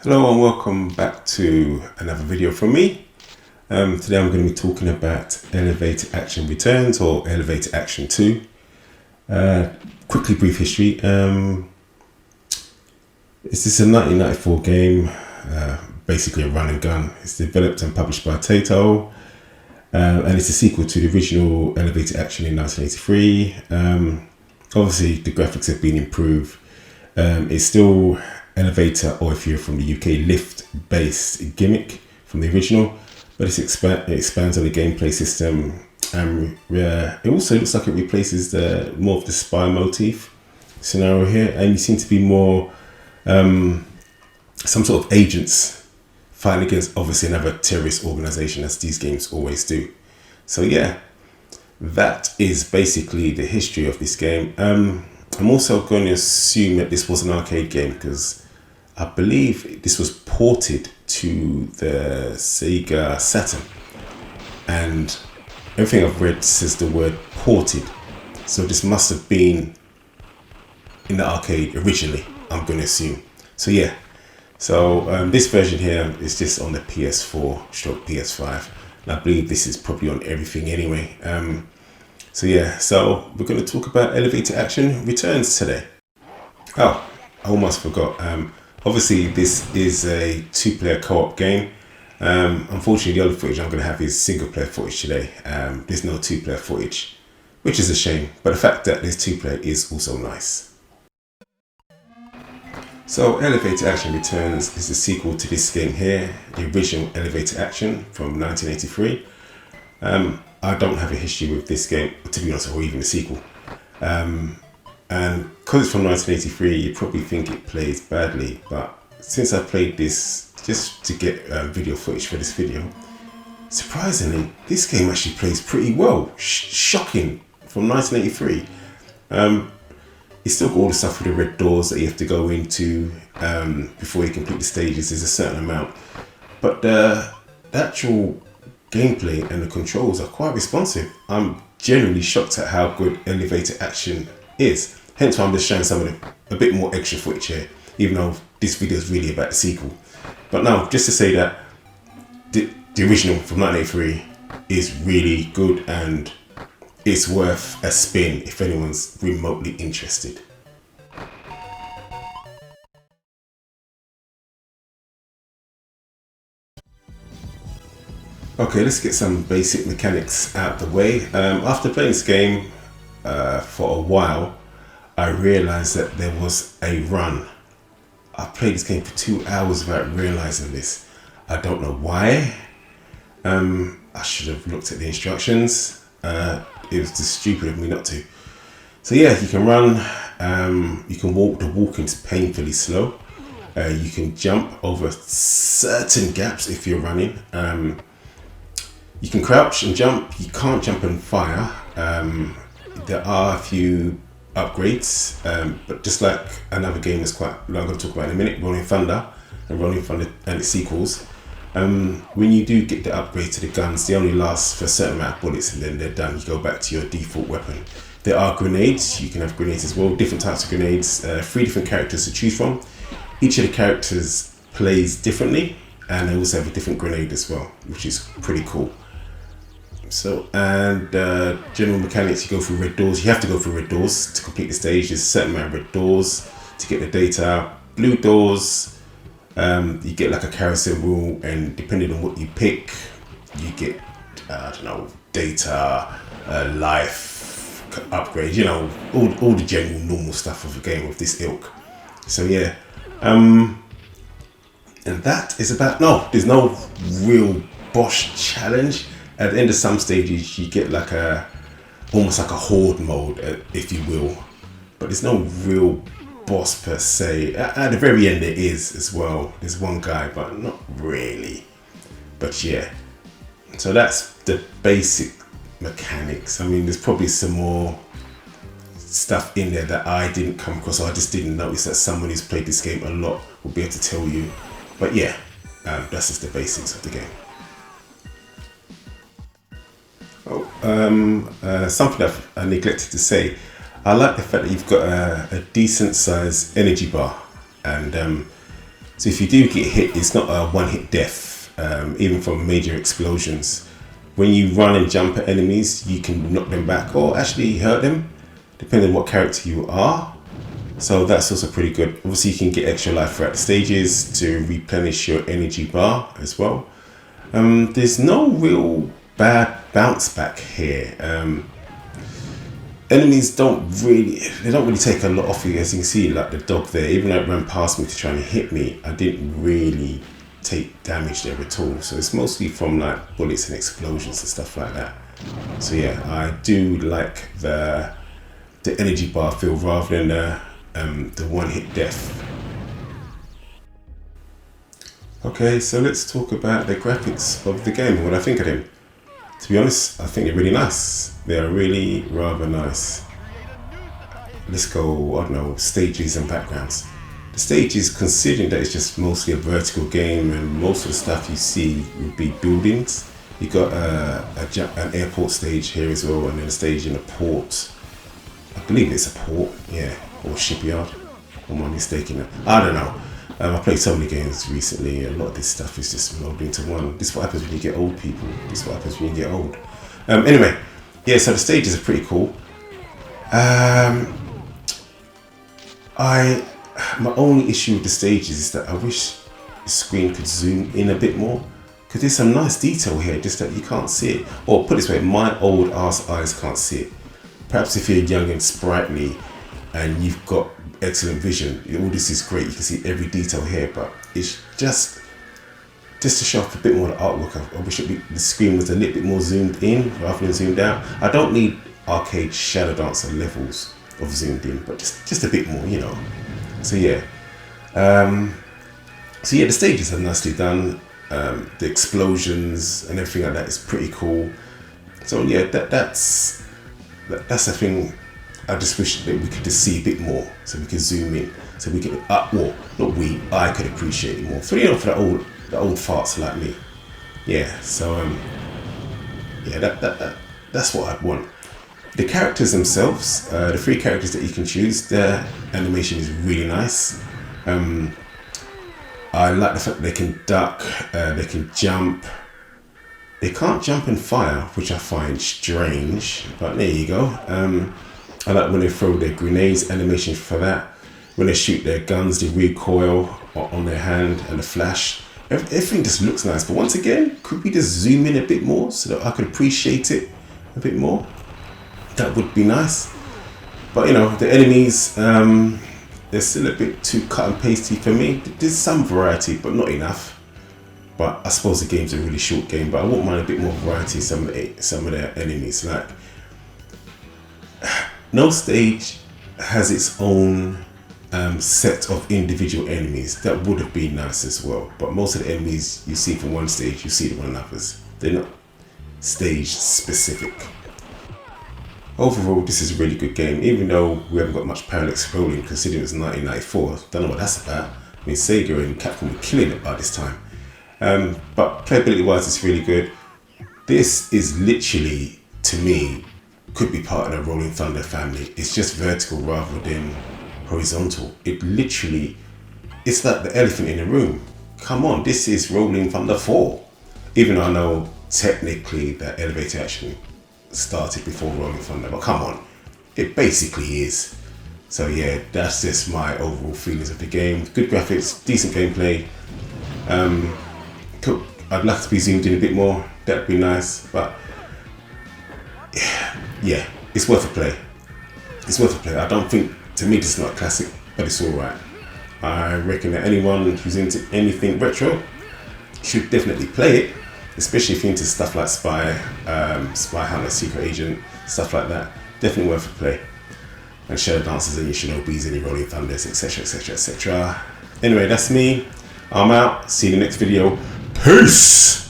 Hello and welcome back to another video from me. Today I'm going to be talking about Elevated Action Returns or Elevated Action 2. Quickly brief history. This is a 1994 game, basically a run and gun. It's developed and published by Taito, and it's a sequel to the original Elevated Action in 1983. Obviously the graphics have been improved. It's still elevator, or if you're from the UK, lift based gimmick from the original, but it expands on the gameplay system. It also looks like it replaces more of the spy motif scenario here, and you seem to be more some sort of agents fighting against obviously another terrorist organization, as these games always do. So yeah, that is basically the history of this game. I'm also going to assume that this was an arcade game because I believe this was ported to the Sega Saturn, and everything I've read says the word ported, so this must have been in the arcade originally, I'm going to assume. So yeah, so this version here is just on the PS4 stroke PS5, and I believe this is probably on everything anyway. So yeah, so we're going to talk about Elevated Action Returns today. Oh, I almost forgot. Obviously, this is a two-player co-op game. Unfortunately, the only footage I'm going to have is single-player footage today. There's no two-player footage, which is a shame. But the fact that there's two-player is also nice. So, Elevated Action Returns is a sequel to this game here, the original Elevated Action from 1983. I don't have a history with this game, to be honest, or even a sequel. And because it's from 1983, you probably think it plays badly, but since I played this just to get video footage for this video, surprisingly, this game actually plays pretty well. Shocking, from 1983. It's still got all the stuff with the red doors that you have to go into before you complete the stages. There's a certain amount, but the actual gameplay and the controls are quite responsive. I'm genuinely shocked at how good Elevated Action is. Hence why I'm just showing some of a bit more extra footage here, even though this video is really about the sequel. But no, just to say that the original from 1983 is really good, and it's worth a spin if anyone's remotely interested. Okay, let's get some basic mechanics out the way. After playing this game for a while, I realized that there was a run. I played this game for 2 hours without realizing this. I don't know why. I should have looked at the instructions. It was just stupid of me not to. So yeah, you can run, you can walk. The walking's painfully slow. You can jump over certain gaps if you're running. You can crouch and jump. You can't jump and fire. There are a few upgrades, but just like another game that's quite I'm going to talk about in a minute, Rolling Thunder and its sequels. When you do get the upgrade to the guns, they only last for a certain amount of bullets and then they're done. You go back to your default weapon. There are grenades. You can have grenades as well, different types of grenades, 3 different characters to choose from. Each of the characters plays differently, and they also have a different grenade as well, which is pretty cool. So, and general mechanics, you go through red doors. You have to go through red doors to complete the stage. There's a certain amount of red doors to get the data. Blue doors, you get like a carousel wheel, and depending on what you pick, you get, I don't know, data, life, upgrade, you know, all the general normal stuff of a game of this ilk. So yeah, and that is about, there's no real boss challenge. At the end of some stages, you get like almost like a horde mode, if you will. But there's no real boss per se. At the very end there is as well. There's one guy, but not really. But yeah. So that's the basic mechanics. I mean, there's probably some more stuff in there that I didn't come across, or I just didn't notice that someone who's played this game a lot will be able to tell you. But yeah, that's just the basics of the game. Something that I neglected to say, I like the fact that you've got a decent sized energy bar, and So if you do get hit, it's not a one-hit death, even from major explosions. When you run and jump at enemies, you can knock them back or actually hurt them, depending on what character you are. So that's also pretty good. Obviously, you can get extra life throughout the stages to replenish your energy bar as well. There's no real bad bounce back here. Enemies don't really take a lot off you, as you can see, like the dog there. Even though it ran past me to try and hit me, I didn't really take damage there at all. So it's mostly from like bullets and explosions and stuff like that. So yeah, I do like the energy bar feel rather than the one-hit death. Okay, so let's talk about the graphics of the game and what I think of them. To be honest, I think they're really nice. They are really rather nice. Let's go, I don't know, stages and backgrounds. The stages, considering that it's just mostly a vertical game and most of the stuff you see would be buildings. You got an airport stage here as well, and then a stage in a port. I believe it's a port, yeah, or shipyard. Or am I mistaken? I don't know. I played so many games recently. A lot of this stuff is just rolled into one. This is what happens when you get old, people. This is what happens when you get old. Anyway, yeah, so the stages are pretty cool. My only issue with the stages is that I wish the screen could zoom in a bit more, because there's some nice detail here, just that you can't see it. Or put it this way, my old ass eyes can't see it. Perhaps if you're young and sprightly and you've got excellent vision, all this is great. You can see every detail here, but it's just to show off a bit more of the artwork. I wish the screen was a little bit more zoomed in rather than zoomed out. I don't need arcade Shadow Dancer levels of zoomed in, but just a bit more, you know. So yeah, the stages are nicely done. The explosions and everything like that is pretty cool. So yeah, that's the thing. I just wish that we could just see a bit more, so we could zoom in, so we could, I could appreciate it more. For for the old farts like me. Yeah. So yeah, that's what I'd want. The characters themselves, the 3 characters that you can choose, their animation is really nice. I like the fact that they can duck, they can jump. They can't jump and fire, which I find strange, but there you go. I like when they throw their grenades, animation for that. When they shoot their guns, the recoil on their hand and the flash. Everything just looks nice. But once again, could we just zoom in a bit more so that I could appreciate it a bit more? That would be nice. But you know, the enemies, they're still a bit too cut and pasty for me. There's some variety, but not enough. But I suppose the game's a really short game, but I wouldn't mind a bit more variety in some of their enemies. Like, no stage has its own set of individual enemies. That would have been nice as well. But most of the enemies you see from one stage, you see them on others. They're not stage specific. Overall, this is a really good game, even though we haven't got much parallel scrolling, considering it's 1994. Don't know what that's about. I mean, Sega and Capcom were killing it by this time. But playability wise, it's really good. This is literally, to me, could be part of the Rolling Thunder family. It's just vertical rather than horizontal. It's like the elephant in the room. Come on, this is Rolling Thunder 4. Even though I know technically that elevator action started before Rolling Thunder, but come on, it basically is. So yeah, that's just my overall feelings of the game. Good graphics, decent gameplay. I'd like to be zoomed in a bit more. That'd be nice, but yeah, it's worth a play. It's worth a play. I don't think, to me, this is not a classic, but it's all right. I reckon that anyone who's into anything retro should definitely play it, especially if you're into stuff like Spy Hunter, Secret Agent, stuff like that. Definitely worth a play. And Shadow Dancers and your Shinobis and your Rolling Thunders, etc, etc, etc. Anyway, that's me. I'm out. See you in the next video. Peace!